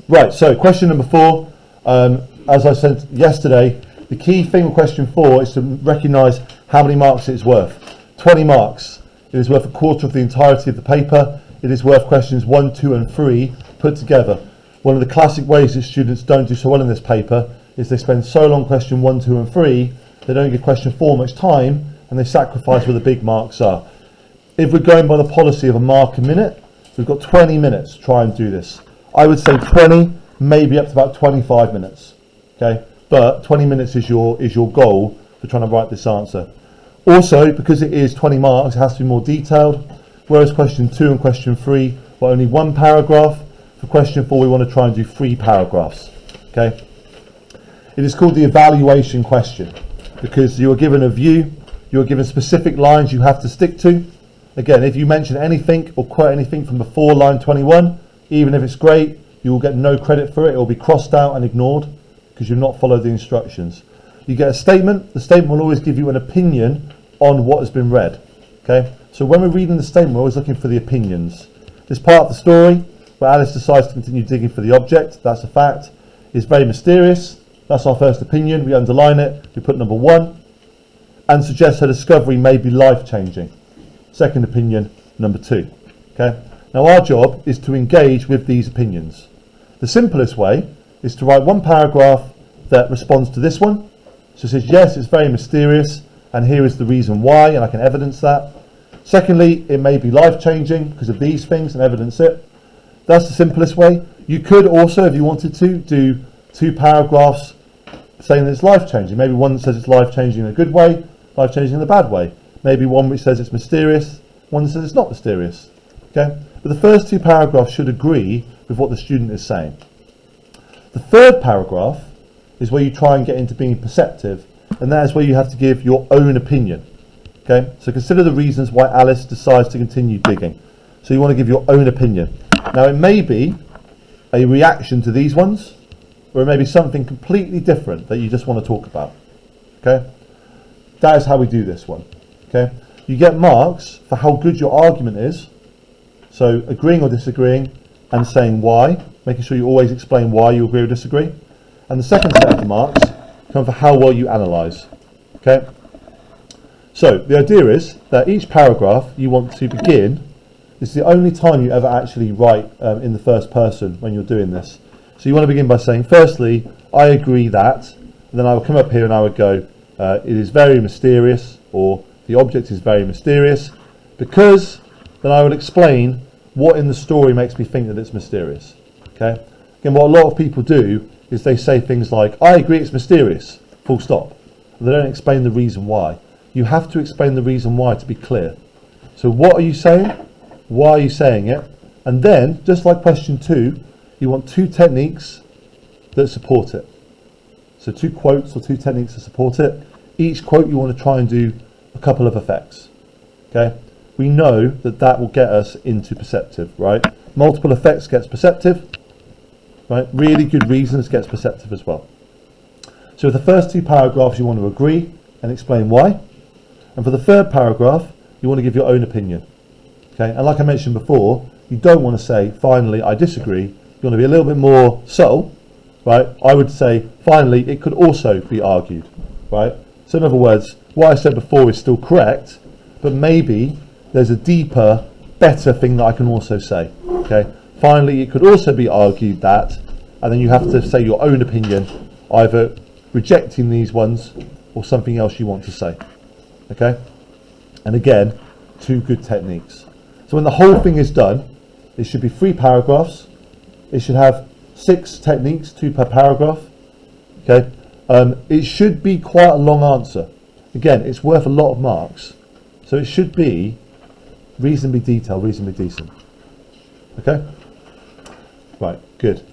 Right, so question number 4, as I said yesterday, the key thing with question 4 is to recognise how many marks it is worth. 20 marks. It is worth a quarter of the entirety of the paper. It is worth questions 1, 2 and 3 put together. One of the classic ways that students don't do so well in this paper is they spend so long question 1, 2 and 3, they don't give question 4 much time, and they sacrifice where the big marks are. If we're going by the policy of a mark a minute, we've got 20 minutes to try and do this. I would say 20, maybe up to about 25 minutes. Okay, but 20 minutes is your goal for trying to write this answer. Also, because it is 20 marks, it has to be more detailed. Whereas question 2 and question 3 were only 1 paragraph. For question 4, we want to try and do 3 paragraphs. Okay, it is called the evaluation question because you are given a view, you are given specific lines you have to stick to. Again, if you mention anything or quote anything from before line 21, even if it's great, you will get no credit for it. It will be crossed out and ignored because you've not followed the instructions. You get a statement. The statement will always give you an opinion on what has been read. Okay, so when we're reading the statement, we're always looking for the opinions. This part of the story where Alice decides to continue digging for the object, that's a fact, is very mysterious. That's our first opinion. We underline it. We put number 1 and suggest her discovery may be life-changing. Second opinion, number 2. Okay. Now our job is to engage with these opinions. The simplest way is to write 1 paragraph that responds to this one. So it says, yes, it's very mysterious, and here is the reason why, and I can evidence that. Secondly, it may be life-changing because of these things, and evidence it. That's the simplest way. You could also, if you wanted to, do 2 paragraphs saying that it's life-changing. Maybe one that says it's life-changing in a good way, life-changing in a bad way. Maybe one which says it's mysterious, one that says it's not mysterious. Okay? But the first 2 paragraphs should agree with what the student is saying. The third paragraph is where you try and get into being perceptive, and that is where you have to give your own opinion. Okay? So consider the reasons why Alice decides to continue digging. So you want to give your own opinion. Now it may be a reaction to these ones, or it may be something completely different that you just want to talk about. Okay? That is how we do this one. Okay? You get marks for how good your argument is. So agreeing or disagreeing and saying why, making sure you always explain why you agree or disagree. And the second set of marks come for how well you analyse. Okay? So the idea is that each paragraph you want to begin, this is the only time you ever actually write in the first person when you're doing this. So you want to begin by saying, firstly, I agree that, and then I will come up here and I would go, it is very mysterious, or the object is very mysterious, because then I would explain what in the story makes me think that it's mysterious. Okay? Again, what a lot of people do is they say things like, I agree it's mysterious, full stop. And they don't explain the reason why. You have to explain the reason why to be clear. So what are you saying? Why are you saying it? And then, just like question 2, you want 2 techniques that support it. So 2 quotes or 2 techniques to support it. Each quote you want to try and do a couple of effects. Okay? We know that that will get us into perceptive, right? Multiple effects gets perceptive, right? Really good reasons gets perceptive as well. So with the first 2 paragraphs you want to agree and explain why. And for the third paragraph, you want to give your own opinion. Okay? And like I mentioned before, you don't want to say, finally, I disagree. You want to be a little bit more subtle, right? I would say, finally, it could also be argued, right? So in other words, what I said before is still correct, but maybe there's a deeper, better thing that I can also say. Okay? Finally, it could also be argued that, and then you have to say your own opinion, either rejecting these ones or something else you want to say. Okay? And again, 2 good techniques. So when the whole thing is done, it should be 3 paragraphs. It should have 6 techniques, 2 per paragraph. Okay? It should be quite a long answer. Again, it's worth a lot of marks. So it should be reasonably detailed, reasonably decent. Okay? Right, good.